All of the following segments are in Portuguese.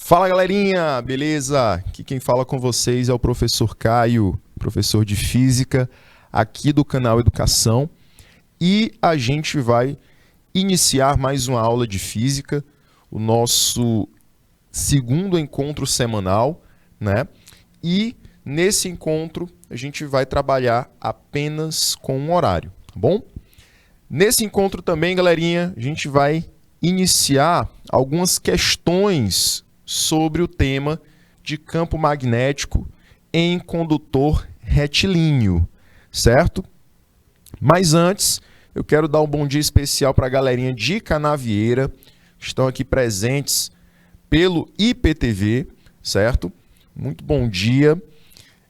Fala galerinha, beleza? Aqui quem fala com vocês é o professor Caio, professor de Física aqui do canal Educação, e a gente vai iniciar mais uma aula de Física, o nosso segundo encontro semanal, né? E nesse encontro a gente vai trabalhar apenas com um horário, tá bom? Nesse encontro também, galerinha, a gente vai iniciar algumas questões sobre o tema de campo magnético em condutor retilíneo, certo? Mas antes, eu quero dar um bom dia especial para a galerinha de Canavieira, que estão aqui presentes pelo IPTV, certo? Muito bom dia.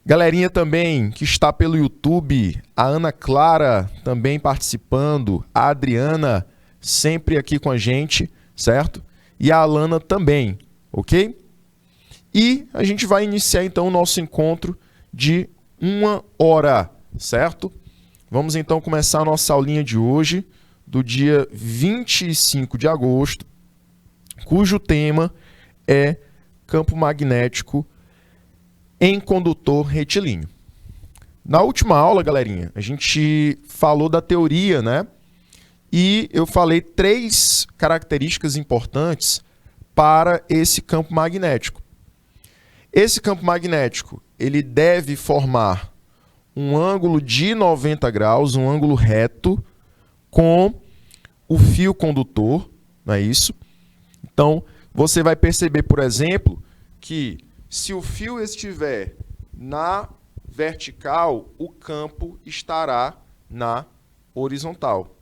Galerinha também que está pelo YouTube, a Ana Clara também participando, a Adriana sempre aqui com a gente, certo? E a Alana também, ok? E a gente vai iniciar então o nosso encontro de 1 hora, certo? Vamos então começar a nossa aulinha de hoje, do dia 25 de agosto, cujo tema é campo magnético em condutor retilíneo. Na última aula, galerinha, a gente falou da teoria, né? E eu falei 3 características importantes para esse campo magnético. Esse campo magnético, ele deve formar um ângulo de 90 graus, um ângulo reto, com o fio condutor, não é isso? Então, você vai perceber, por exemplo, que se o fio estiver na vertical, o campo estará na horizontal.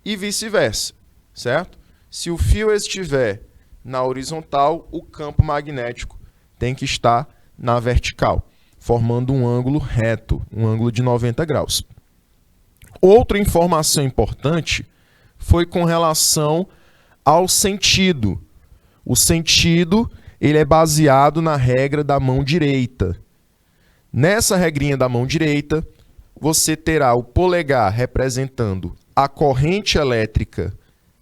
E vice-versa, certo? Se o fio estiver na horizontal, o campo magnético tem que estar na vertical, formando um ângulo reto, um ângulo de 90 graus. Outra informação importante foi com relação ao sentido. O sentido, ele é baseado na regra da mão direita. Nessa regrinha da mão direita, você terá o polegar representando a corrente elétrica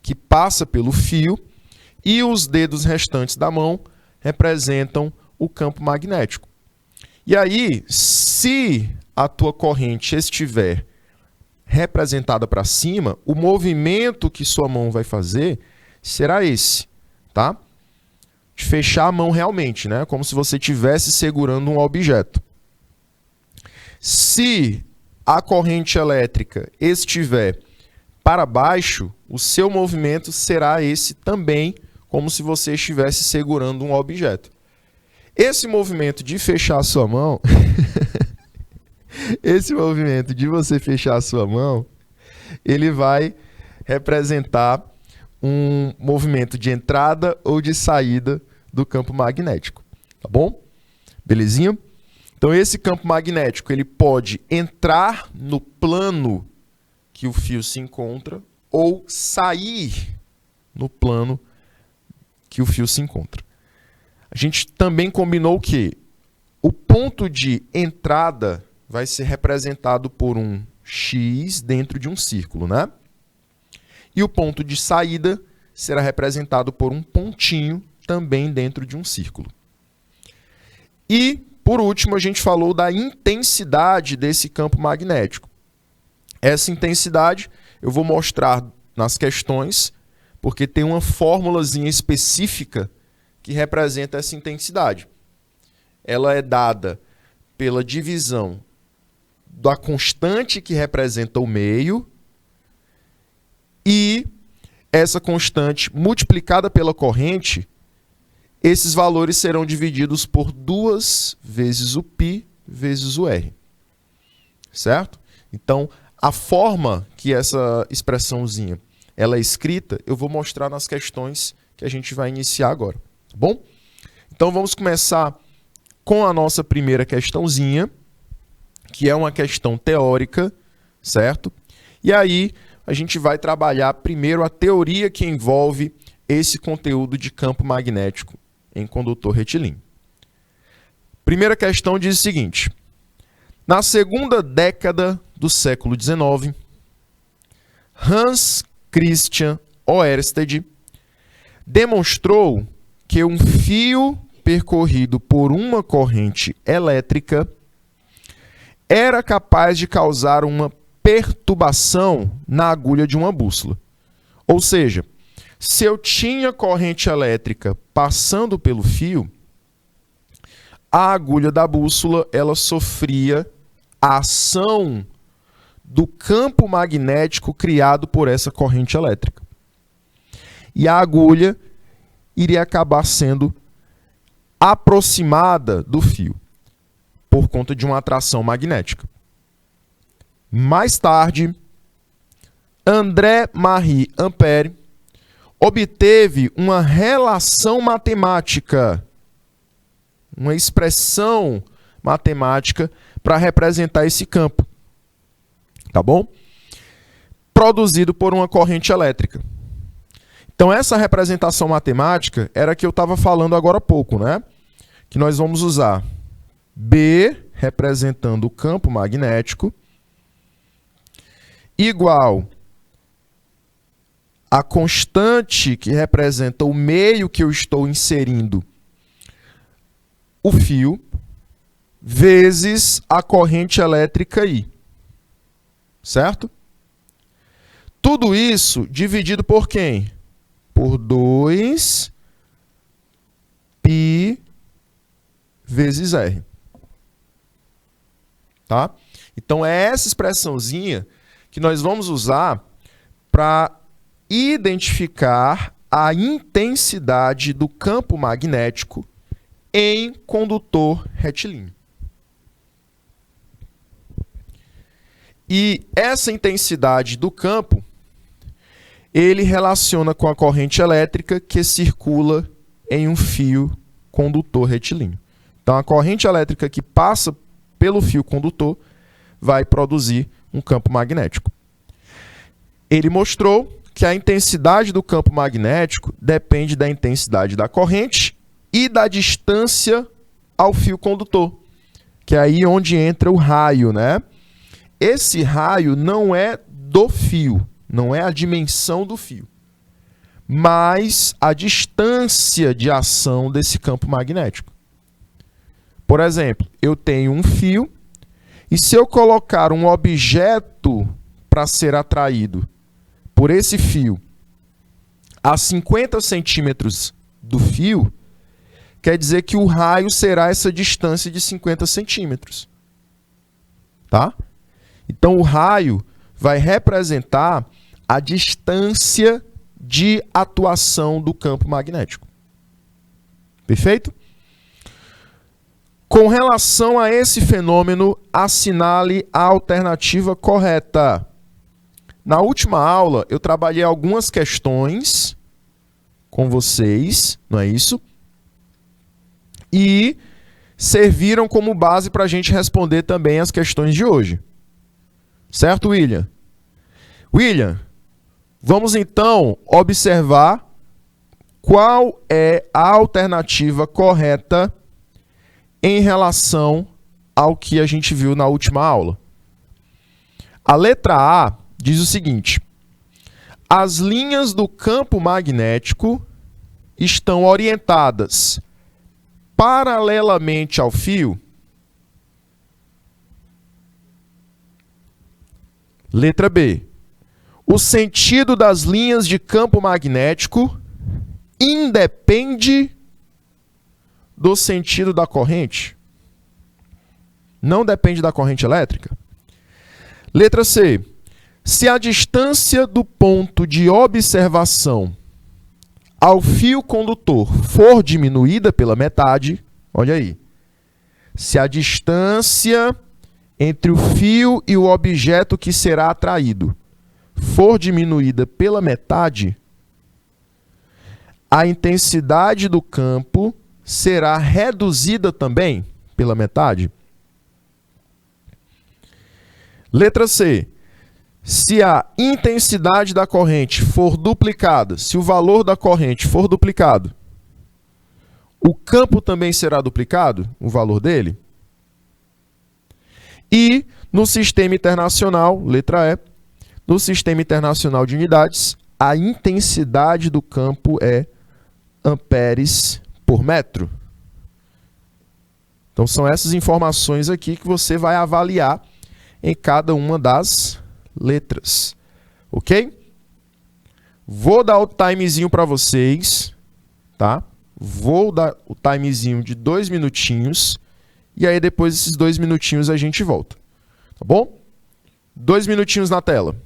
que passa pelo fio e os dedos restantes da mão representam o campo magnético. E aí, se a tua corrente estiver representada para cima, o movimento que sua mão vai fazer será esse, tá? De fechar a mão realmente, né? Como se você estivesse segurando um objeto. Se a corrente elétrica estiver para baixo, o seu movimento será esse também, como se você estivesse segurando um objeto. Esse movimento de fechar a sua mão, esse movimento de você fechar a sua mão, ele vai representar um movimento de entrada ou de saída do campo magnético, tá bom? Belezinha? Então esse campo magnético, ele pode entrar no plano que o fio se encontra ou sair no plano que o fio se encontra. A gente também combinou que o ponto de entrada vai ser representado por um X dentro de um círculo, né? E o ponto de saída será representado por um pontinho também dentro de um círculo. E, por último, a gente falou da intensidade desse campo magnético. Essa intensidade eu vou mostrar nas questões, porque tem uma formulazinha específica que representa essa intensidade. Ela é dada pela divisão da constante que representa o meio e essa constante multiplicada pela corrente, esses valores serão divididos por 2 vezes o π vezes o r. Certo? Então, a forma que essa expressãozinha ela é escrita, eu vou mostrar nas questões que a gente vai iniciar agora. Tá bom? Então, vamos começar com a nossa primeira questãozinha, que é uma questão teórica, certo? E aí, a gente vai trabalhar primeiro a teoria que envolve esse conteúdo de campo magnético em condutor retilíneo. Primeira questão diz o seguinte: na segunda década do século XIX, Hans Christian Ørsted demonstrou que um fio percorrido por uma corrente elétrica era capaz de causar uma perturbação na agulha de uma bússola. Ou seja, se eu tinha corrente elétrica passando pelo fio, a agulha da bússola ela sofria a ação do campo magnético criado por essa corrente elétrica. E a agulha iria acabar sendo aproximada do fio por conta de uma atração magnética. Mais tarde, André-Marie Ampère obteve uma relação matemática, uma expressão matemática para representar esse campo, tá bom? Produzido por uma corrente elétrica. Então, essa representação matemática era a que eu estava falando agora há pouco, né? Que nós vamos usar B representando o campo magnético igual a constante que representa o meio que eu estou inserindo o fio vezes a corrente elétrica I. Certo? Tudo isso dividido por quem? Por 2 π vezes R. Tá? Então, é essa expressãozinha que nós vamos usar para identificar a intensidade do campo magnético em condutor retilíneo. E essa intensidade do campo, ele relaciona com a corrente elétrica que circula em um fio condutor retilíneo. Então, a corrente elétrica que passa pelo fio condutor vai produzir um campo magnético. Ele mostrou que a intensidade do campo magnético depende da intensidade da corrente e da distância ao fio condutor, que é aí onde entra o raio, né? Esse raio não é do fio, não é a dimensão do fio, mas a distância de ação desse campo magnético. Por exemplo, eu tenho um fio e se eu colocar um objeto para ser atraído por esse fio a 50 centímetros do fio, quer dizer que o raio será essa distância de 50 centímetros. Tá? Então, o raio vai representar a distância de atuação do campo magnético. Perfeito? Com relação a esse fenômeno, assinale a alternativa correta. Na última aula, eu trabalhei algumas questões com vocês, não é isso? E serviram como base para a gente responder também as questões de hoje. Certo, William? William, vamos então observar qual é a alternativa correta em relação ao que a gente viu na última aula. A letra A diz o seguinte: as linhas do campo magnético estão orientadas paralelamente ao fio. Letra B. O sentido das linhas de campo magnético independe do sentido da corrente. Não depende da corrente elétrica. Letra C. Se a distância do ponto de observação ao fio condutor for diminuída pela metade, olha aí. Se a distância entre o fio e o objeto que será atraído for diminuída pela metade, a intensidade do campo será reduzida também pela metade. Letra C. Se a intensidade da corrente for duplicada, se o valor da corrente for duplicado, o campo também será duplicado, o valor dele? E no sistema internacional, letra E, no sistema internacional de unidades, a intensidade do campo é amperes por metro. Então são essas informações aqui que você vai avaliar em cada uma das letras. Ok? Vou dar o timezinho para vocês, tá? Vou dar o timezinho de 2 minutinhos e aí depois desses 2 minutinhos a gente volta. Tá bom? 2 minutinhos na tela.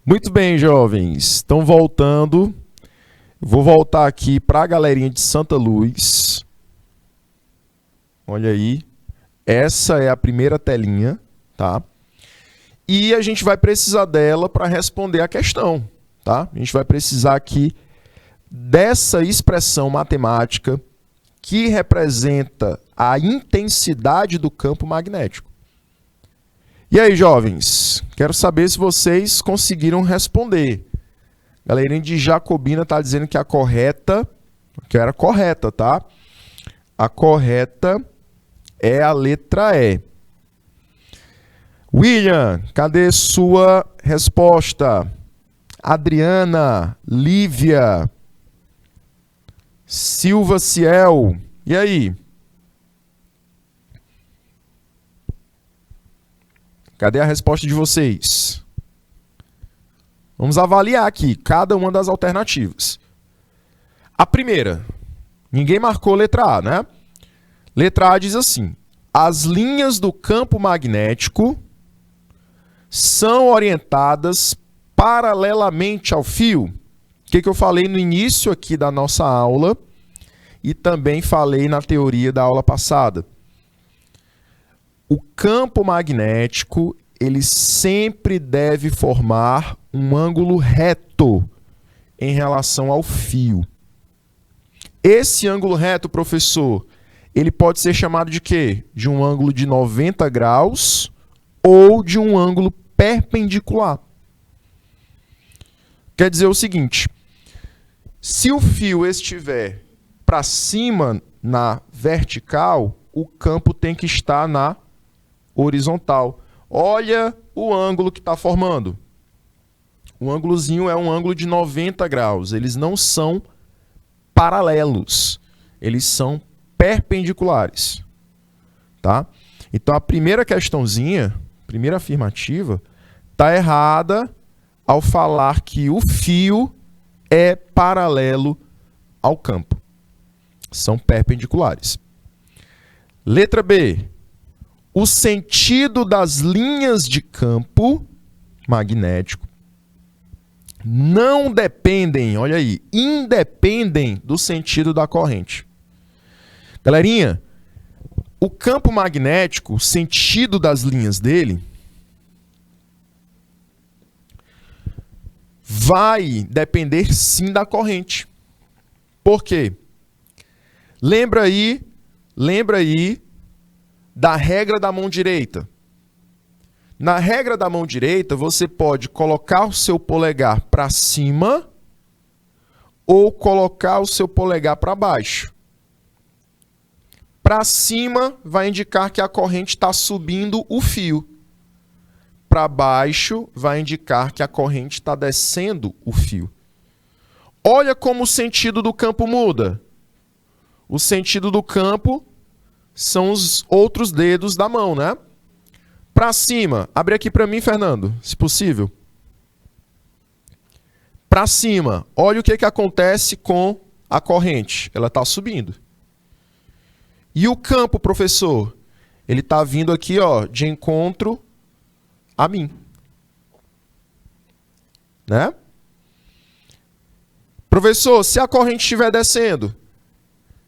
Muito bem, jovens. Estão voltando. Vou voltar aqui para a galerinha de Santa Luz. Olha aí. Essa é a primeira telinha, tá? E a gente vai precisar dela para responder a questão, tá? A gente vai precisar aqui dessa expressão matemática que representa a intensidade do campo magnético. E aí, jovens? Quero saber se vocês conseguiram responder. A galerinha de Jacobina está dizendo que a correta, que era correta, tá? A correta é a letra E. William, cadê sua resposta? Adriana, Lívia, Silva Ciel, e aí? Cadê a resposta de vocês? Vamos avaliar aqui cada uma das alternativas. A primeira, ninguém marcou letra A, né? Letra A diz assim: as linhas do campo magnético são orientadas paralelamente ao fio. O que eu falei no início aqui da nossa aula e também falei na teoria da aula passada. O campo magnético, ele sempre deve formar um ângulo reto em relação ao fio. Esse ângulo reto, professor, ele pode ser chamado de quê? De um ângulo de 90 graus ou de um ângulo perpendicular. Quer dizer o seguinte, se o fio estiver para cima na vertical, o campo tem que estar na horizontal. Olha o ângulo que está formando. O ângulozinho é um ângulo de 90 graus. Eles não são paralelos. Eles são perpendiculares. Tá? Então, a primeira questãozinha, primeira afirmativa, está errada ao falar que o fio é paralelo ao campo. São perpendiculares. Letra B. O sentido das linhas de campo magnético não dependem, olha aí, independem do sentido da corrente. Galerinha, o campo magnético, o sentido das linhas dele, vai depender sim da corrente. Por quê? Lembra aí da regra da mão direita. Na regra da mão direita, você pode colocar o seu polegar para cima ou colocar o seu polegar para baixo. Para cima vai indicar que a corrente está subindo o fio. Para baixo vai indicar que a corrente está descendo o fio. Olha como o sentido do campo muda. O sentido do campo são os outros dedos da mão, né? Para cima, abre aqui para mim, Fernando, se possível. Para cima, olha o que acontece com a corrente. Ela está subindo. E o campo, professor? Ele está vindo aqui, ó, de encontro a mim. Né? Professor, se a corrente estiver descendo,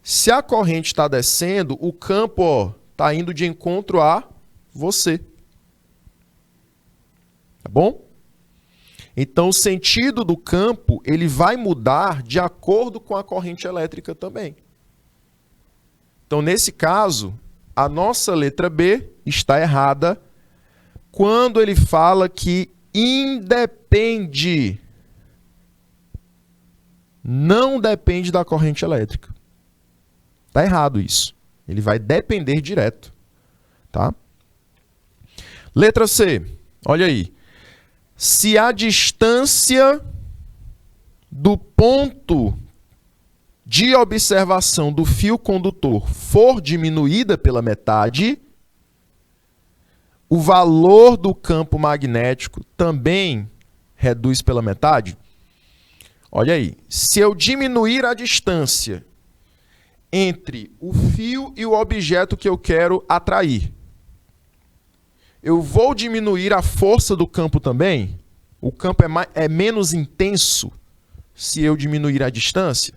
se a corrente está descendo, o campo está indo de encontro a você. Tá bom? Então, o sentido do campo ele vai mudar de acordo com a corrente elétrica também. Então, nesse caso, a nossa letra B está errada quando ele fala que independe. Não depende da corrente elétrica. Está errado isso. Ele vai depender direto. Tá? Letra C. Olha aí. Se a distância do ponto de observação do fio condutor for diminuída pela metade, o valor do campo magnético também reduz pela metade? Olha aí. Se eu diminuir a distância entre o fio e o objeto que eu quero atrair, eu vou diminuir a força do campo também? O campo é menos intenso se eu diminuir a distância?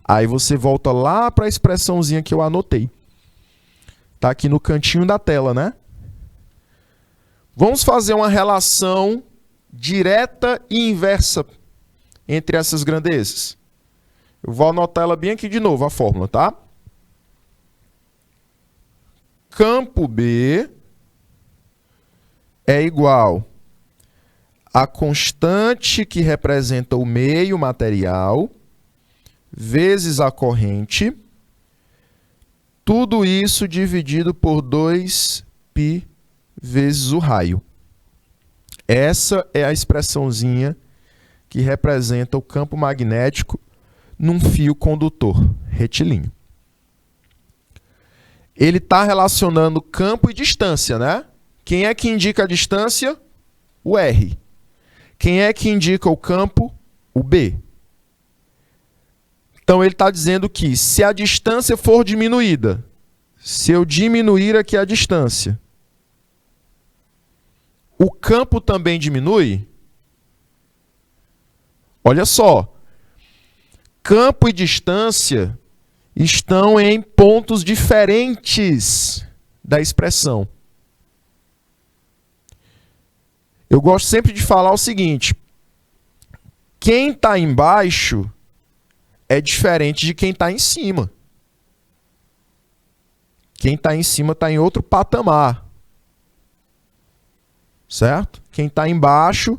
Aí você volta lá para a expressãozinha que eu anotei. Está aqui no cantinho da tela, né? Vamos fazer uma relação direta e inversa entre essas grandezas. Eu vou anotar ela bem aqui de novo, a fórmula, tá? Campo B é igual a constante que representa o meio material vezes a corrente, tudo isso dividido por 2π vezes o raio. Essa é a expressãozinha que representa o campo magnético num fio condutor retilíneo. Ele está relacionando campo e distância, né? Quem é que indica a distância? O R. Quem é que indica o campo? O B. Então, ele está dizendo que se a distância for diminuída, se eu diminuir aqui a distância, o campo também diminui? Olha só. Campo e distância estão em pontos diferentes da expressão. Eu gosto sempre de falar o seguinte: quem está embaixo é diferente de quem está em cima. Quem está em cima está em outro patamar. Certo? Quem está embaixo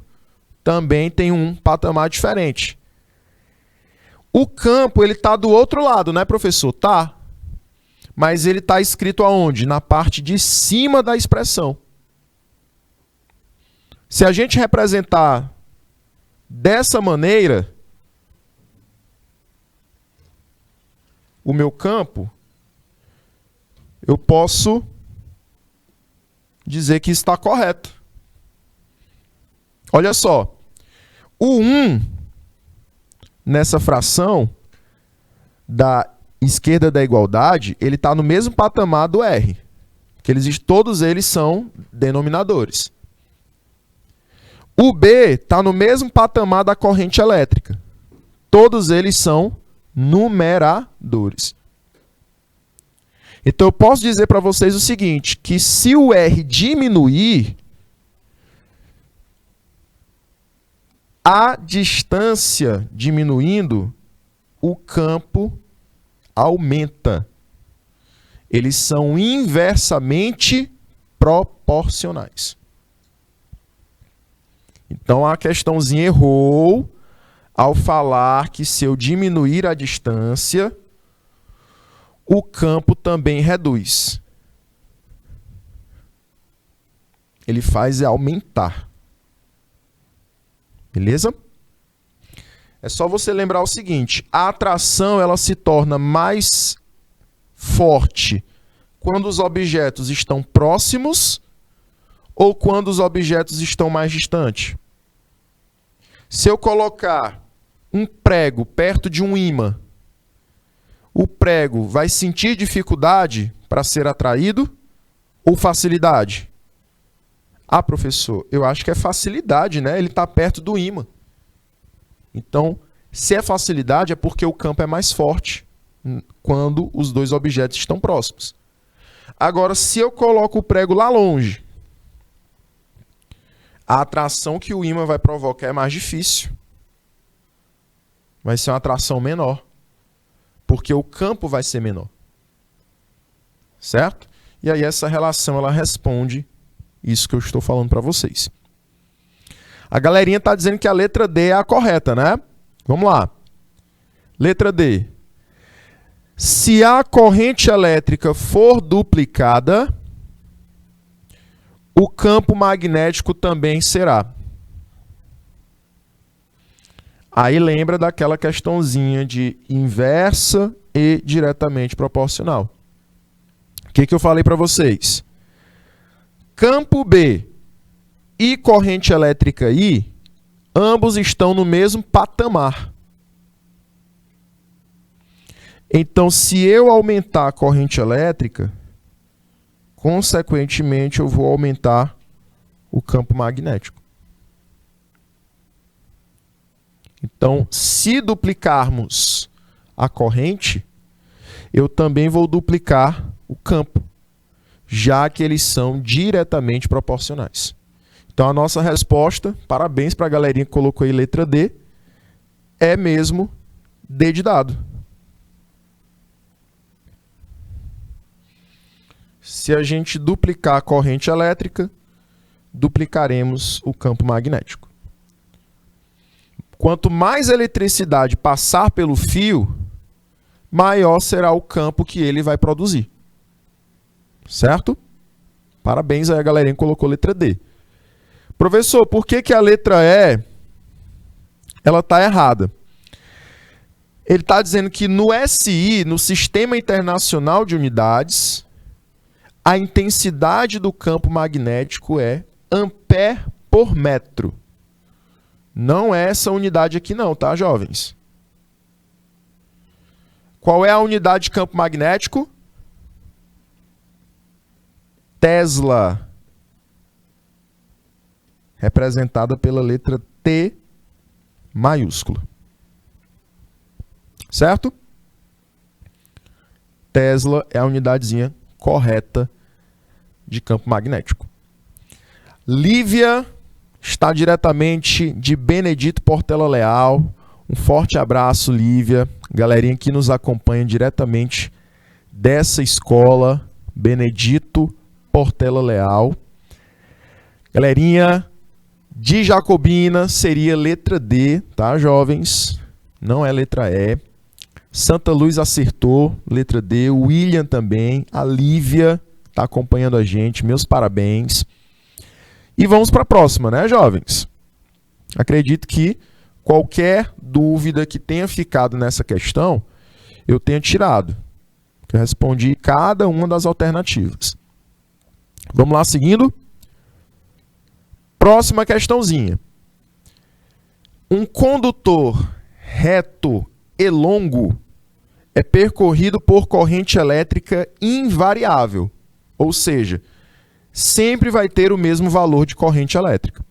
também tem um patamar diferente. O campo ele está do outro lado, né, professor? Tá. Mas ele está escrito aonde? Na parte de cima da expressão. Se a gente representar dessa maneira o meu campo, eu posso dizer que está correto. Olha só. O 1 nessa fração da esquerda da igualdade, ele está no mesmo patamar do R. Porque todos eles são denominadores. O B está no mesmo patamar da corrente elétrica. Todos eles são numeradores. Então eu posso dizer para vocês o seguinte, que se o R diminuir, a distância diminuindo, o campo aumenta. Eles são inversamente proporcionais. Então a questãozinha errou ao falar que se eu diminuir a distância, o campo também reduz. Ele faz aumentar. Beleza? É só você lembrar o seguinte, a atração ela se torna mais forte quando os objetos estão próximos ou quando os objetos estão mais distantes. Se eu colocar um prego perto de um ímã, o prego vai sentir dificuldade para ser atraído ou facilidade? Ah, professor, eu acho que é facilidade, né? Ele está perto do ímã. Então, se é facilidade, é porque o campo é mais forte quando os dois objetos estão próximos. Agora, se eu coloco o prego lá longe, a atração que o ímã vai provocar é mais difícil. Vai ser uma atração menor. Porque o campo vai ser menor. Certo? E aí essa relação ela responde isso que eu estou falando para vocês. A galerinha está dizendo que a letra D é a correta, né? Vamos lá. Letra D. Se a corrente elétrica for duplicada, o campo magnético também será. Aí lembra daquela questãozinha de inversa e diretamente proporcional. O que eu falei para vocês? Campo B e corrente elétrica I, ambos estão no mesmo patamar. Então, se eu aumentar a corrente elétrica, consequentemente eu vou aumentar o campo magnético. Então, se duplicarmos a corrente, eu também vou duplicar o campo, já que eles são diretamente proporcionais. Então, a nossa resposta, parabéns para a galerinha que colocou aí letra D, é mesmo D de dado. Se a gente duplicar a corrente elétrica, duplicaremos o campo magnético. Quanto mais eletricidade passar pelo fio, maior será o campo que ele vai produzir. Certo? Parabéns aí a galerinha que colocou letra D. Professor, por que a letra E ela está errada? Ele está dizendo que no SI, no Sistema Internacional de Unidades, a intensidade do campo magnético é ampere por metro. Não é essa unidade aqui não, tá, jovens? Qual é a unidade de campo magnético? Tesla. Representada pela letra T maiúscula. Certo? Tesla é a unidadezinha correta de campo magnético. Lívia está diretamente de Benedito Portela Leal. Um forte abraço, Lívia. Galerinha que nos acompanha diretamente dessa escola, Benedito Portela Leal. Galerinha de Jacobina seria letra D, tá, jovens? Não é letra E. Santa Luz acertou, letra D. O William também. A Lívia está acompanhando a gente. Meus parabéns. E vamos para a próxima, né, jovens? Acredito que qualquer dúvida que tenha ficado nessa questão, eu tenha tirado. Eu respondi cada uma das alternativas. Vamos lá, seguindo. Próxima questãozinha. Um condutor reto e longo é percorrido por corrente elétrica invariável, ou seja, sempre vai ter o mesmo valor de corrente elétrica.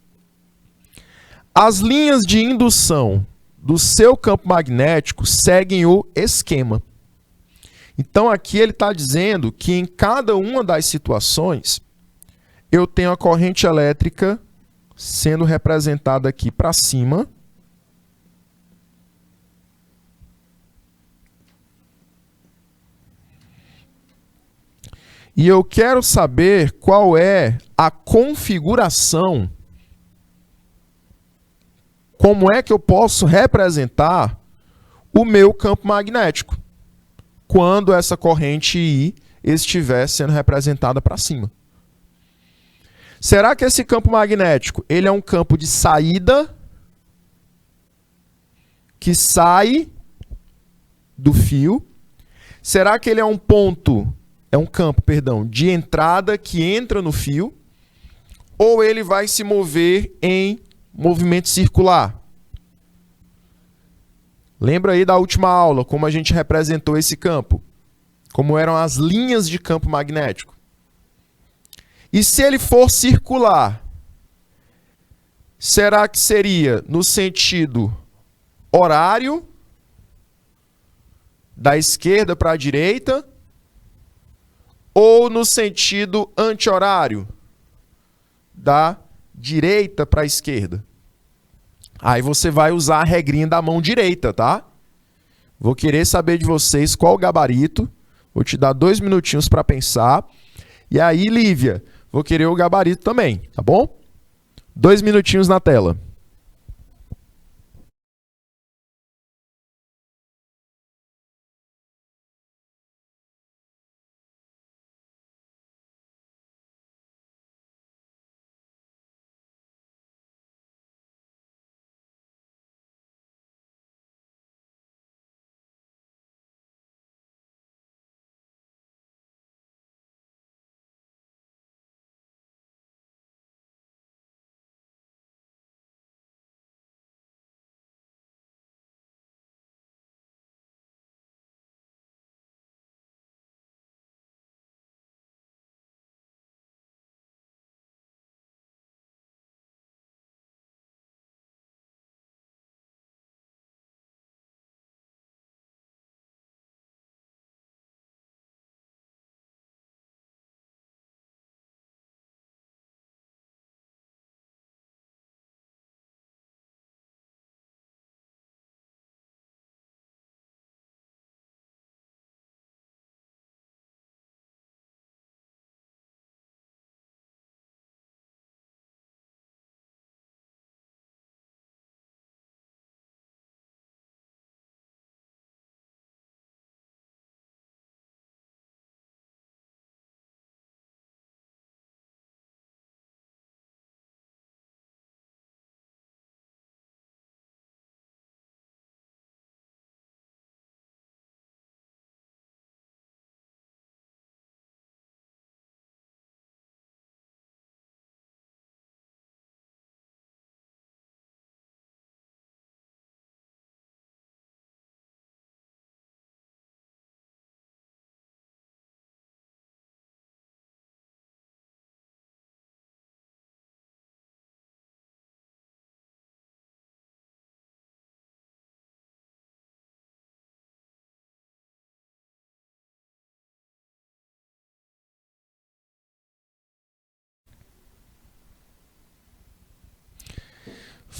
As linhas de indução do seu campo magnético seguem o esquema. Então aqui ele está dizendo que em cada uma das situações eu tenho a corrente elétrica sendo representada aqui para cima. E eu quero saber qual é a configuração, como é que eu posso representar o meu campo magnético quando essa corrente I estiver sendo representada para cima. Será que esse campo magnético ele é um campo de saída que sai do fio? Será que ele é um campo, de entrada que entra no fio? Ou ele vai se mover em movimento circular? Lembra aí da última aula, como a gente representou esse campo? Como eram as linhas de campo magnético? E se ele for circular, será que seria no sentido horário, da esquerda para a direita, ou no sentido anti-horário, da direita para a esquerda? Aí você vai usar a regrinha da mão direita, tá? Vou querer saber de vocês qual o gabarito. Vou te dar 2 minutinhos para pensar. E aí, Lívia, vou querer o gabarito também, tá bom? 2 minutinhos na tela.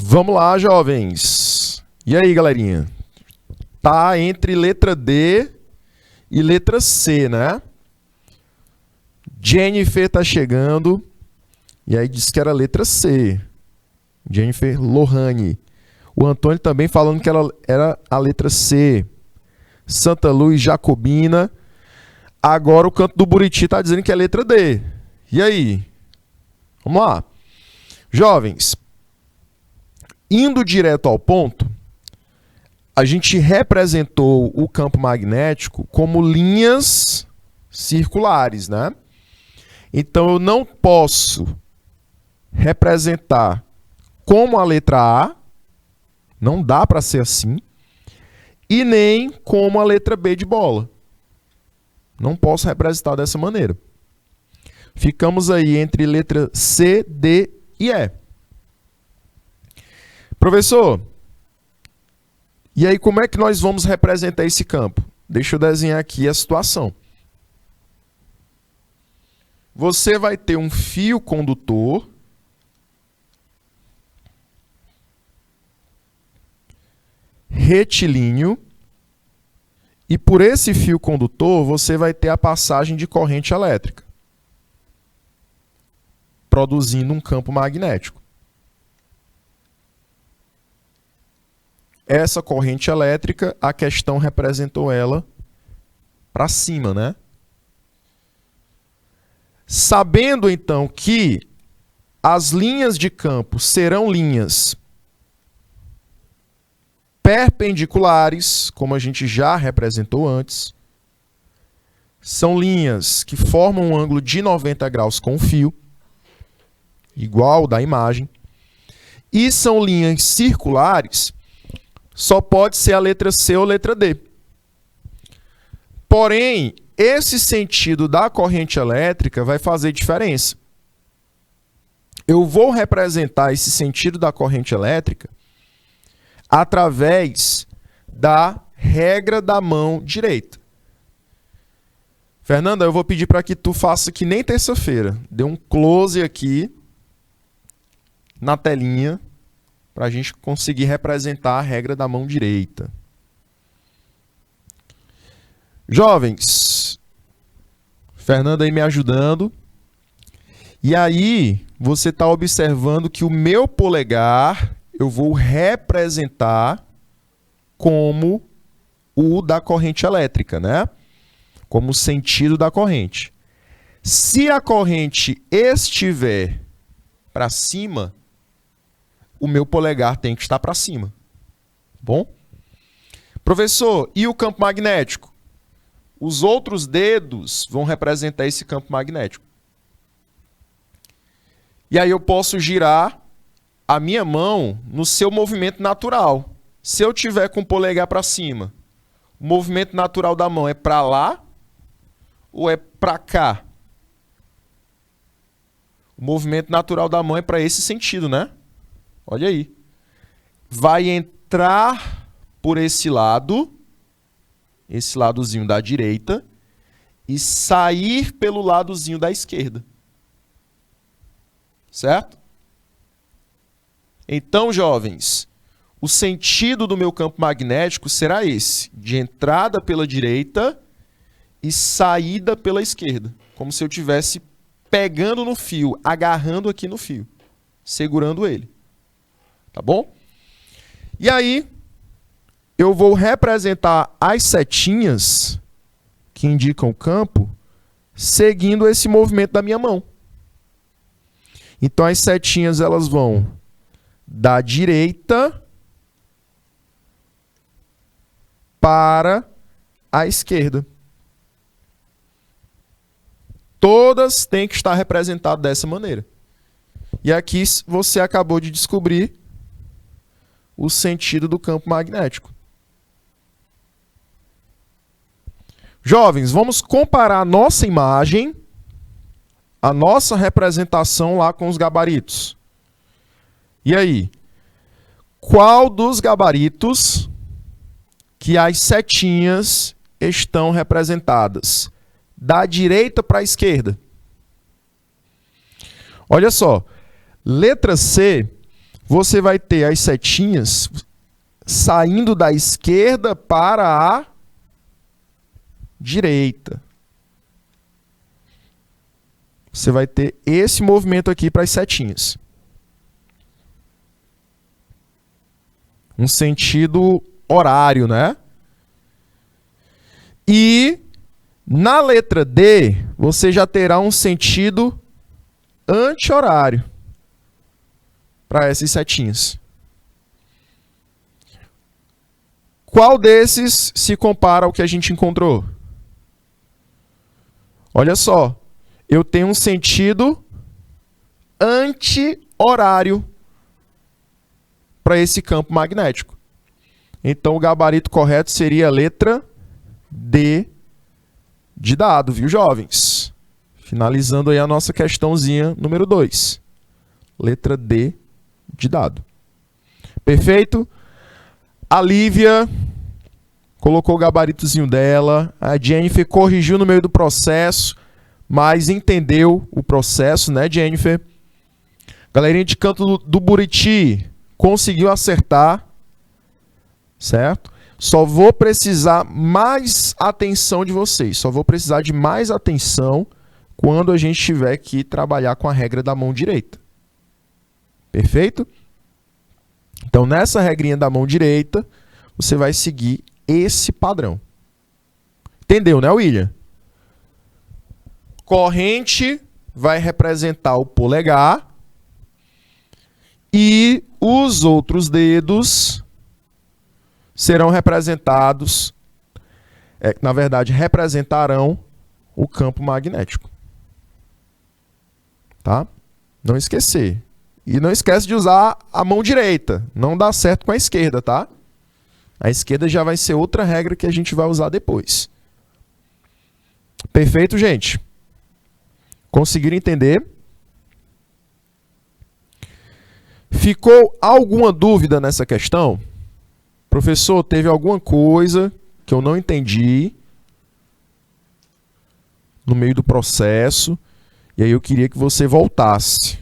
Vamos lá, jovens. E aí, galerinha? Tá entre letra D e letra C, né? Jennifer tá chegando. E aí disse que era letra C. Jennifer Lohane. O Antônio também falando que ela era a letra C. Santa Luz Jacobina. Agora o Canto do Buriti tá dizendo que é letra D. E aí? Vamos lá. Jovens, indo direto ao ponto, a gente representou o campo magnético como linhas circulares, né? Então eu não posso representar como a letra A, Não dá para ser assim. E nem como a letra B de bola. Não posso representar dessa maneira. Ficamos aí entre letra C, D e E. Professor, e aí como é que nós vamos representar esse campo? Deixa eu desenhar aqui a situação. Você vai ter um fio condutor retilíneo e por esse fio condutor você vai ter a passagem de corrente elétrica, produzindo um campo magnético. Essa corrente elétrica, a questão representou ela para cima, né? Sabendo então que as linhas de campo serão linhas perpendiculares, como a gente já representou antes, são linhas que formam um ângulo de 90 graus com o fio, igual da imagem, e são linhas circulares, só pode ser a letra C ou letra D. Porém, esse sentido da corrente elétrica vai fazer diferença. Eu vou representar esse sentido da corrente elétrica através da regra da mão direita. Fernanda, eu vou pedir para que tu faça que nem terça-feira. Dê um close aqui na telinha para a gente conseguir representar a regra da mão direita. Jovens, Fernanda aí me ajudando. E aí, você está observando que o meu polegar eu vou representar como o da corrente elétrica, né? Como o sentido da corrente. Se a corrente estiver para cima, o meu polegar tem que estar para cima. Bom? Professor, e o campo magnético? Os outros dedos vão representar esse campo magnético. E aí eu posso girar a minha mão no seu movimento natural. Se eu tiver com o polegar para cima, o movimento natural da mão é para lá ou é para cá? O movimento natural da mão é para esse sentido, né? Olha aí. Vai entrar por esse ladozinho da direita, e sair pelo ladozinho da esquerda. Certo? Então, jovens, o sentido do meu campo magnético será esse, de entrada pela direita e saída pela esquerda, como se eu estivesse pegando no fio, agarrando aqui no fio, segurando ele. Tá bom? E aí, eu vou representar as setinhas que indicam o campo seguindo esse movimento da minha mão. Então, as setinhas elas vão da direita para a esquerda. Todas têm que estar representadas dessa maneira. E aqui você acabou de descobrir o sentido do campo magnético. Jovens, vamos comparar a nossa imagem, a nossa representação lá com os gabaritos. E aí? Qual dos gabaritos que as setinhas estão representadas? Da direita para a esquerda. Olha só. Letra C, você vai ter as setinhas saindo da esquerda para a direita. Você vai ter esse movimento aqui para as setinhas. Um sentido horário, né? E na letra D, você já terá um sentido anti-horário para essas setinhas. Qual desses se compara ao que a gente encontrou? Olha só, eu tenho um sentido anti-horário para esse campo magnético. Então, o gabarito correto seria a letra D de dado, viu, jovens? Finalizando aí a nossa questãozinha número 2. Letra D de dado. Perfeito? A Lívia colocou o gabaritozinho dela. A Jennifer corrigiu no meio do processo, mas entendeu o processo, né, Jennifer? Galerinha de Canto do Buriti conseguiu acertar, certo? Só vou precisar mais atenção de vocês. Só vou precisar de mais atenção quando a gente tiver que trabalhar com a regra da mão direita. Perfeito? Então, nessa regrinha da mão direita, você vai seguir esse padrão. Entendeu, né, William? Corrente vai representar o polegar e os outros dedos serão representados, na verdade, representarão o campo magnético. Tá? Não esquecer. E não esquece de usar a mão direita. Não dá certo com a esquerda, tá? A esquerda já vai ser outra regra que a gente vai usar depois. Perfeito, gente? Conseguiram entender? Ficou alguma dúvida nessa questão? Professor, teve alguma coisa que eu não entendi no meio do processo, e aí eu queria que você voltasse.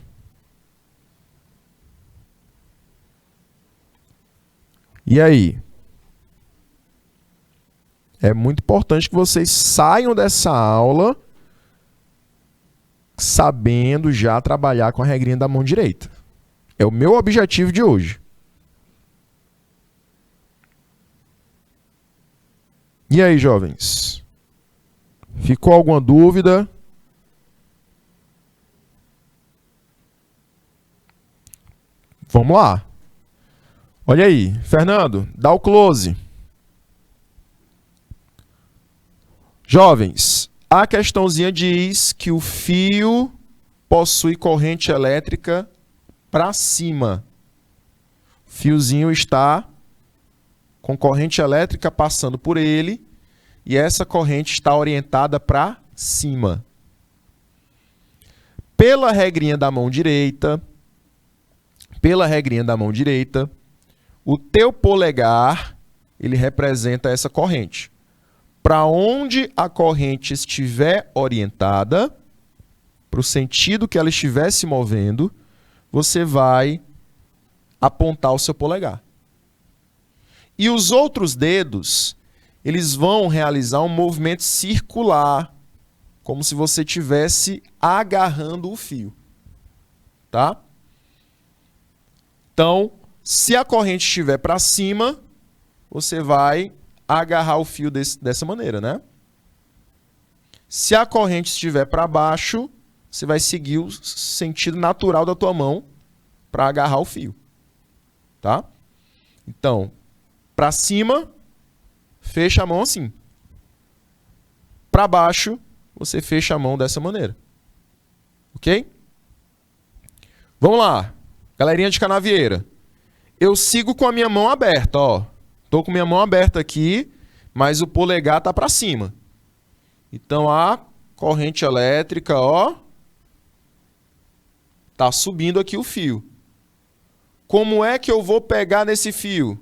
E aí? É muito importante que vocês saiam dessa aula sabendo já trabalhar com a regrinha da mão direita. É o meu objetivo de hoje. E aí, jovens? Ficou alguma dúvida? Vamos lá. Olha aí, Fernando, dá o close. Jovens, a questãozinha diz que o fio possui corrente elétrica para cima. O fiozinho está com corrente elétrica passando por ele e essa corrente está orientada para cima. Pela regrinha da mão direita, o teu polegar, ele representa essa corrente. Para onde a corrente estiver orientada, para o sentido que ela estiver se movendo, você vai apontar o seu polegar. E os outros dedos, eles vão realizar um movimento circular, como se você estivesse agarrando o fio. Tá? Então, se a corrente estiver para cima, você vai agarrar o fio dessa maneira, né? Se a corrente estiver para baixo, você vai seguir o sentido natural da tua mão para agarrar o fio. Tá? Então, para cima, fecha a mão assim. Para baixo, você fecha a mão dessa maneira. Ok? Vamos lá. Galerinha de Canavieira. Eu sigo com a minha mão aberta, ó. Tô com minha mão aberta aqui, mas o polegar tá para cima. Então a corrente elétrica, ó, tá subindo aqui o fio. Como é que eu vou pegar nesse fio?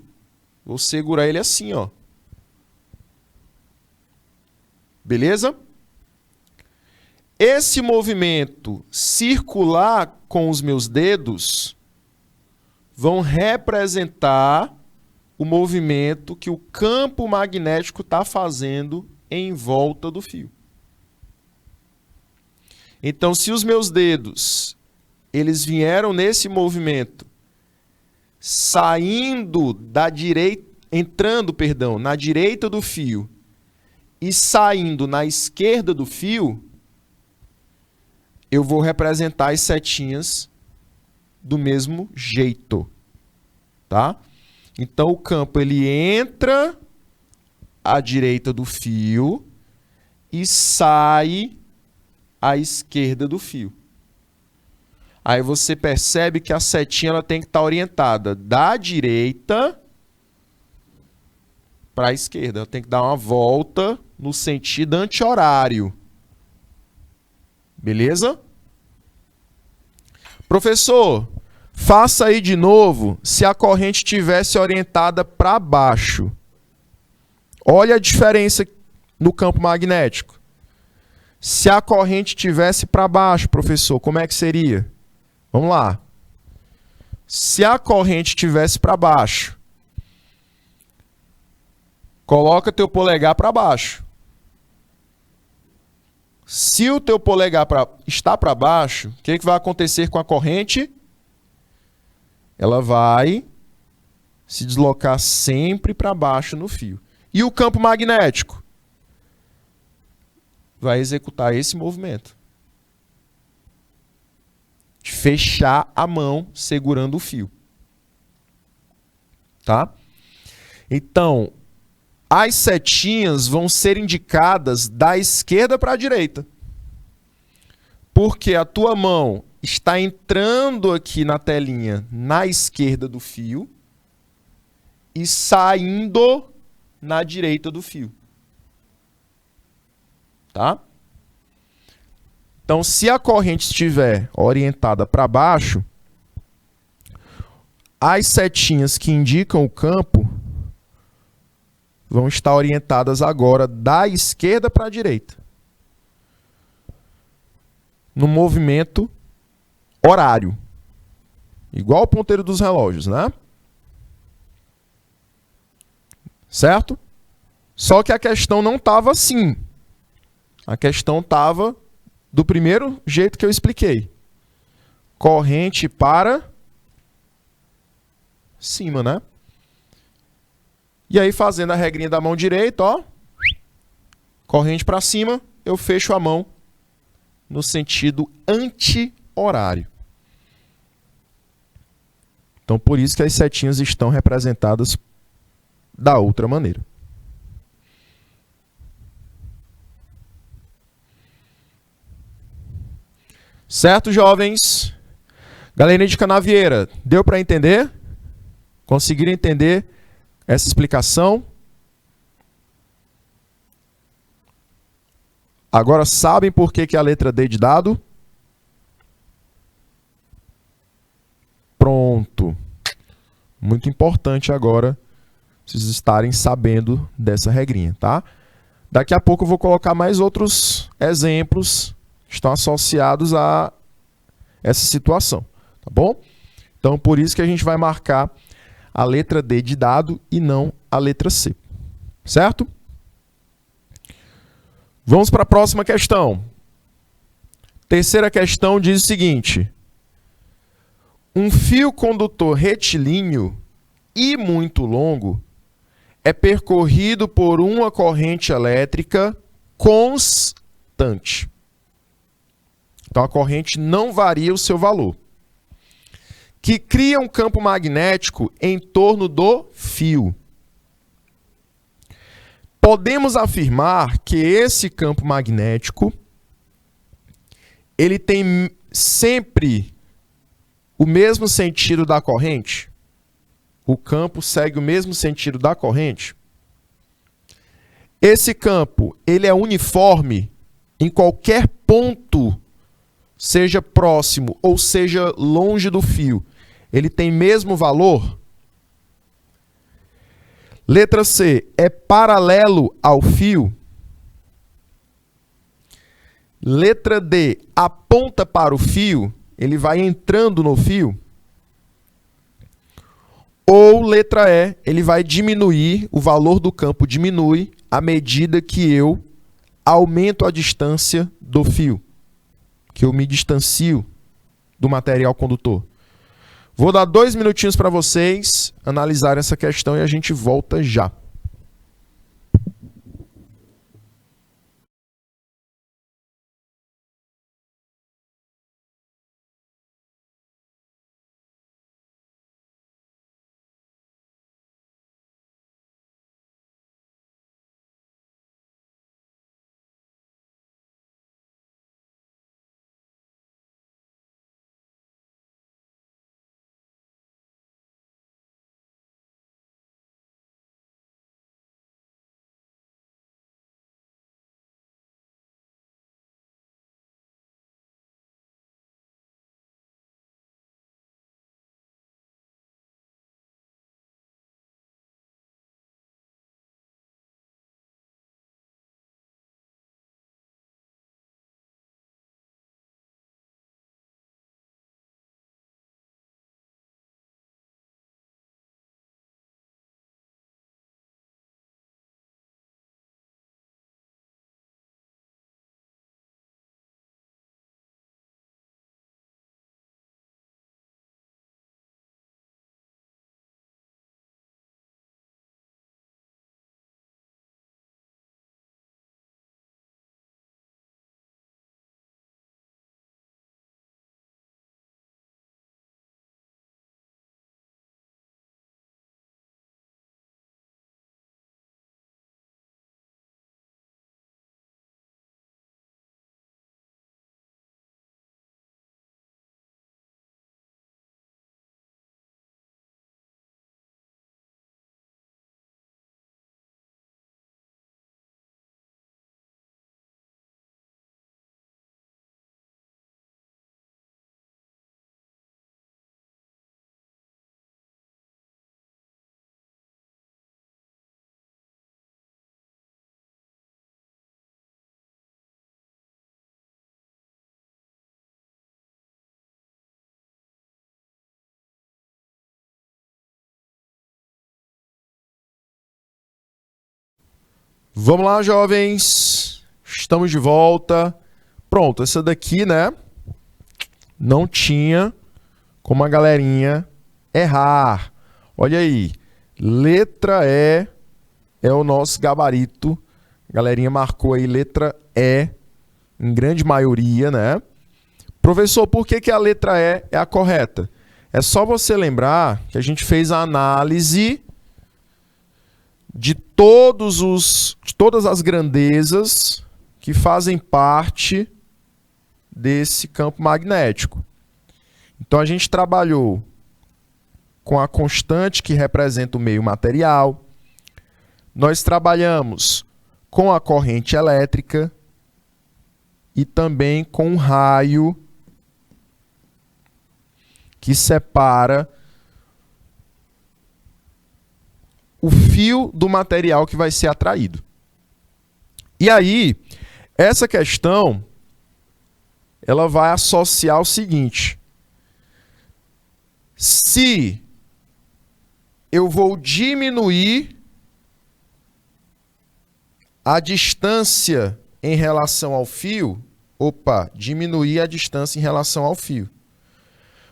Vou segurar ele assim, ó. Beleza? Esse movimento circular com os meus dedos vão representar o movimento que o campo magnético está fazendo em volta do fio. Então, se os meus dedos eles vieram nesse movimento, saindo da direita, entrando, perdão, na direita do fio e saindo na esquerda do fio, eu vou representar as setinhas do mesmo jeito, tá? Então o campo ele entra à direita do fio e sai à esquerda do fio. Aí você percebe que a setinha ela tem que estar orientada da direita para a esquerda. Ela tem que dar uma volta no sentido anti-horário. Beleza? Professor, faça aí de novo se a corrente tivesse orientada para baixo. Olha a diferença no campo magnético. Se a corrente tivesse para baixo, professor, como é que seria? Vamos lá. Se a corrente tivesse para baixo, coloca teu polegar para baixo. Se o teu polegar está para baixo, o que vai acontecer com a corrente? Ela vai se deslocar sempre para baixo no fio. E o campo magnético? Vai executar esse movimento. De fechar a mão segurando o fio. Tá? Então, as setinhas vão ser indicadas da esquerda para a direita. Porque a tua mão está entrando aqui na telinha na esquerda do fio e saindo na direita do fio. Tá? Então, se a corrente estiver orientada para baixo, as setinhas que indicam o campo vão estar orientadas agora da esquerda para a direita. No movimento horário. Igual o ponteiro dos relógios, né? Certo? Só que a questão não estava assim. A questão estava do primeiro jeito que eu expliquei. Corrente para cima, né? E aí, fazendo a regrinha da mão direita, ó. Corrente para cima, eu fecho a mão no sentido anti-horário. Então, por isso que as setinhas estão representadas da outra maneira. Certo, jovens? Galerinha de Canavieira, deu para entender? Conseguiram entender essa explicação? Agora sabem por que a letra D de dado? Pronto. Muito importante agora vocês estarem sabendo dessa regrinha, tá? Daqui a pouco eu vou colocar mais outros exemplos que estão associados a essa situação, tá bom? Então, por isso que a gente vai marcar a letra D de dado e não a letra C, certo? Vamos para a próxima questão. Terceira questão diz o seguinte: um fio condutor retilíneo e muito longo é percorrido por uma corrente elétrica constante. Então, a corrente não varia o seu valor, que cria um campo magnético em torno do fio. Podemos afirmar que esse campo magnético ele tem sempre o mesmo sentido da corrente? O campo segue o mesmo sentido da corrente? Esse campo, ele é uniforme em qualquer ponto, seja próximo ou seja longe do fio. Ele tem mesmo valor? Letra C, é paralelo ao fio? Letra D, aponta para o fio? Ele vai entrando no fio? Ou letra E, ele vai diminuir, o valor do campo diminui à medida que eu aumento a distância do fio, que eu me distancio do material condutor. Vou dar 2 minutinhos para vocês analisarem essa questão e a gente volta já. Vamos lá, jovens. Estamos de volta. Pronto, essa daqui, né? Não tinha como a galerinha errar. Olha aí. Letra E é o nosso gabarito. A galerinha marcou aí letra E, em grande maioria, né? Professor, por que a letra E é a correta? É só você lembrar que a gente fez a análise de todas as grandezas que fazem parte desse campo magnético. Então a gente trabalhou com a constante que representa o meio material. Nós trabalhamos com a corrente elétrica e também com um raio que separa o fio do material que vai ser atraído. E aí, essa questão, ela vai associar o seguinte: se eu vou diminuir a distância em relação ao fio, diminuir a distância em relação ao fio.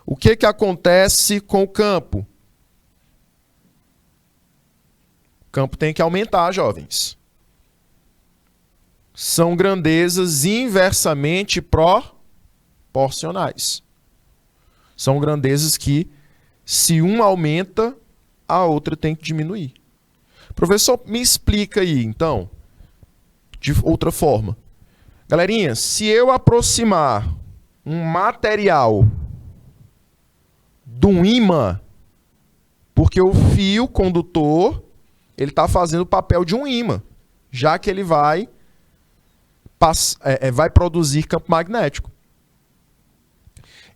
O que acontece com o campo? O campo tem que aumentar, jovens. São grandezas inversamente proporcionais. São grandezas que, se uma aumenta, a outra tem que diminuir. Professor, me explica aí, então, de outra forma. Galerinha, se eu aproximar um material de um ímã, porque o fio condutor ele está fazendo o papel de um ímã, já que ele vai produzir campo magnético.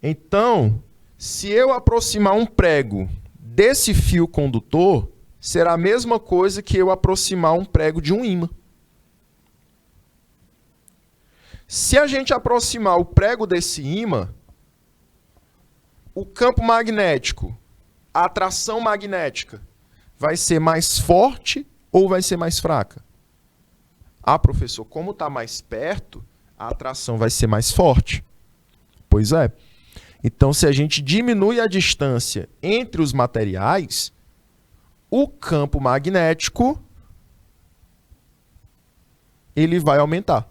Então, se eu aproximar um prego desse fio condutor, será a mesma coisa que eu aproximar um prego de um ímã. Se a gente aproximar o prego desse ímã, o campo magnético, a atração magnética, vai ser mais forte ou vai ser mais fraca? Ah, professor, como está mais perto, a atração vai ser mais forte. Pois é. Então, se a gente diminui a distância entre os materiais, o campo magnético ele vai aumentar.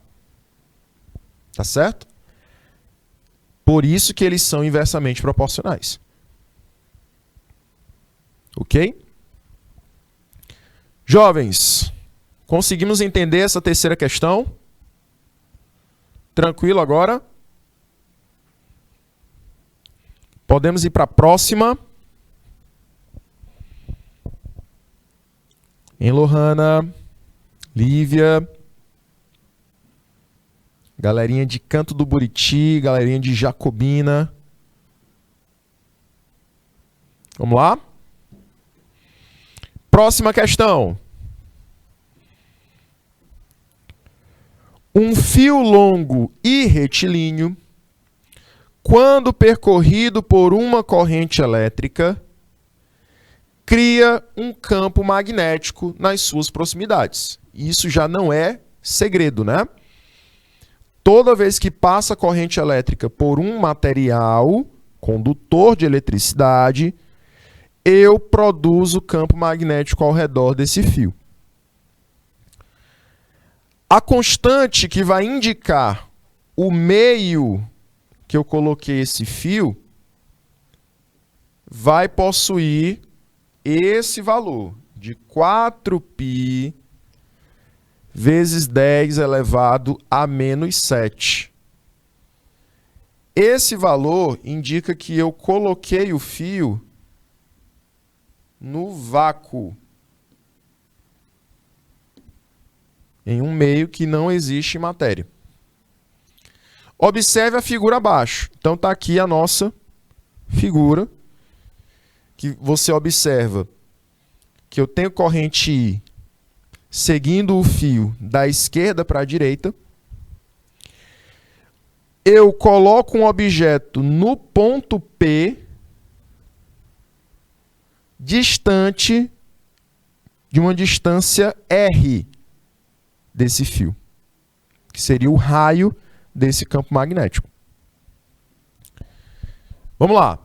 Tá certo? Por isso que eles são inversamente proporcionais. Ok? Jovens, conseguimos entender essa terceira questão? Tranquilo agora? Podemos ir para a próxima. Em Lohana, Lívia, galerinha de Canto do Buriti, galerinha de Jacobina. Vamos lá? Próxima questão. Um fio longo e retilíneo, quando percorrido por uma corrente elétrica, cria um campo magnético nas suas proximidades. Isso já não é segredo, né? Toda vez que passa a corrente elétrica por um material condutor de eletricidade, eu produzo campo magnético ao redor desse fio. A constante que vai indicar o meio que eu coloquei esse fio vai possuir esse valor de 4π vezes 10 elevado a menos 7. Esse valor indica que eu coloquei o fio no vácuo, em um meio que não existe matéria. Observe a figura abaixo. Então está aqui a nossa figura, que você observa que eu tenho corrente I seguindo o fio da esquerda para a direita. Eu coloco um objeto no ponto P, distante de uma distância R. desse fio, que seria o raio desse campo magnético. Vamos lá.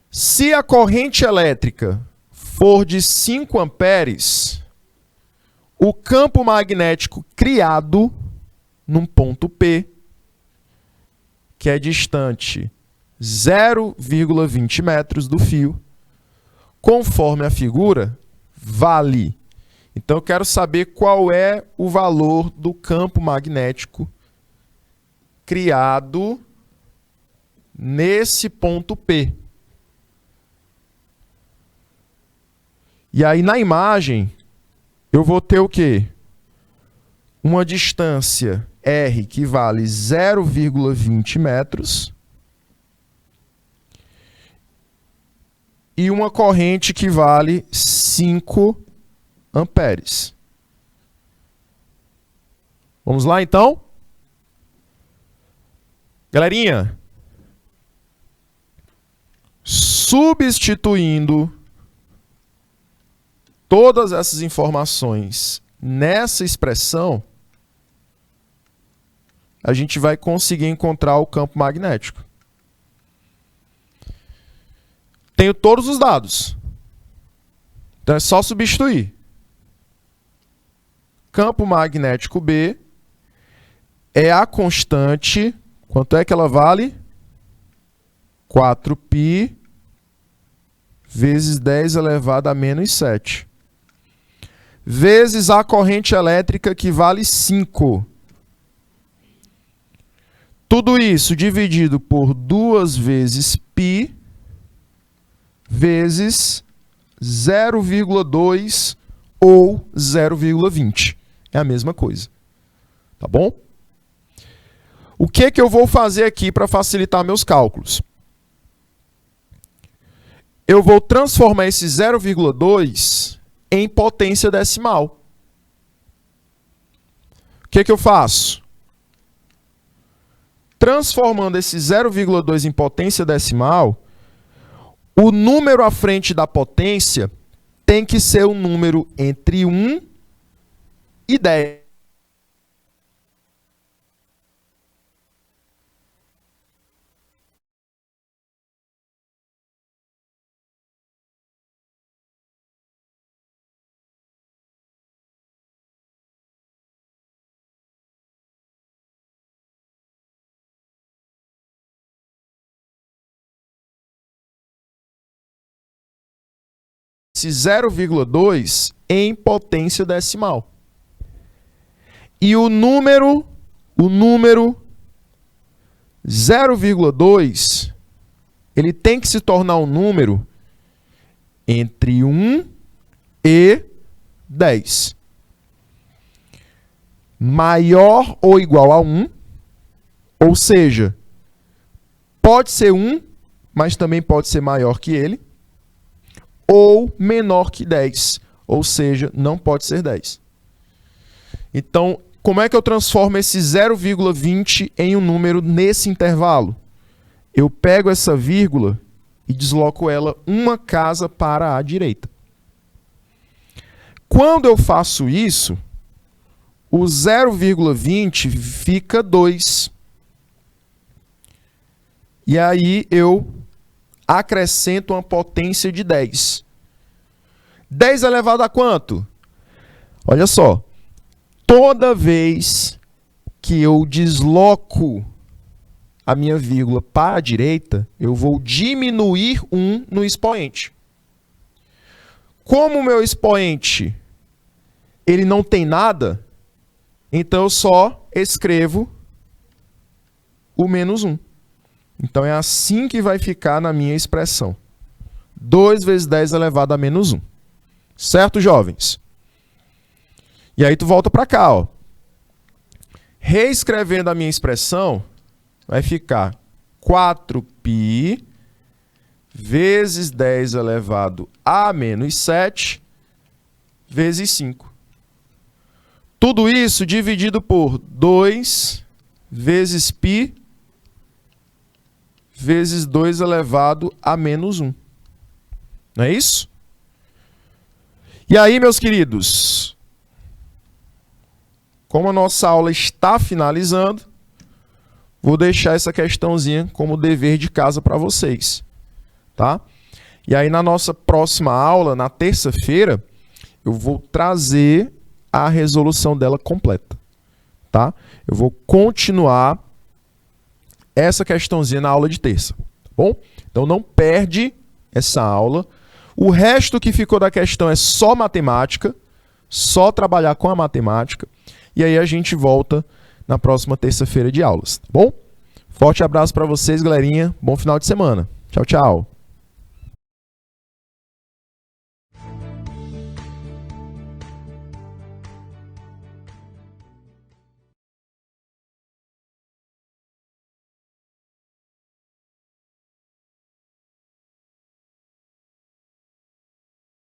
Se a corrente elétrica for de 5 amperes, o campo magnético criado num ponto P, que é distante 0,20 metros do fio, conforme a figura, vale. Então eu quero saber qual é o valor do campo magnético criado nesse ponto P. E aí na imagem eu vou ter o quê? Uma distância R que vale 0,20 metros e uma corrente que vale 5 amperes. Vamos lá então? Galerinha, substituindo todas essas informações nessa expressão, a gente vai conseguir encontrar o campo magnético. Tenho todos os dados. Então é só substituir. Campo magnético B é a constante. Quanto é que ela vale? 4π vezes 10 elevado a menos 7. Vezes a corrente elétrica, que vale 5. Tudo isso dividido por 2 vezes π vezes 0,2 ou 0,20. É a mesma coisa. Tá bom? O que que eu vou fazer aqui para facilitar meus cálculos? Eu vou transformar esse 0,2 em potência decimal. O que que eu faço? Transformando esse 0,2 em potência decimal, o número à frente da potência tem que ser um número entre 1 e 10. Esse 0,2 em potência decimal. E o número 0,2, ele tem que se tornar um número entre 1 e 10. Maior ou igual a 1, ou seja, pode ser 1, mas também pode ser maior que ele, ou menor que 10, ou seja, não pode ser 10. Então, como é que eu transformo esse 0,20 em um número nesse intervalo? Eu pego essa vírgula e desloco ela uma casa para a direita. Quando eu faço isso, o 0,20 fica 2. E aí eu acrescento uma potência de 10. 10 elevado a quanto? Olha só. Toda vez que eu desloco a minha vírgula para a direita, eu vou diminuir 1 no expoente. Como o meu expoente ele não tem nada, então eu só escrevo o menos 1. Então, é assim que vai ficar na minha expressão. 2 vezes 10 elevado a menos 1. Certo, jovens? E aí tu volta para cá, ó. Reescrevendo a minha expressão, vai ficar 4π vezes 10 elevado a menos 7 vezes 5. Tudo isso dividido por 2 vezes π vezes 2 elevado a menos 1. Não é isso? E aí, meus queridos, como a nossa aula está finalizando, vou deixar essa questãozinha como dever de casa para vocês, tá? E aí na nossa próxima aula, na terça-feira, eu vou trazer a resolução dela completa, tá? Eu vou continuar essa questãozinha na aula de terça, tá bom? Então não perde essa aula. O resto que ficou da questão é só matemática, só trabalhar com a matemática. E aí a gente volta na próxima terça-feira de aulas, tá bom? Forte abraço para vocês, galerinha. Bom final de semana. Tchau, tchau.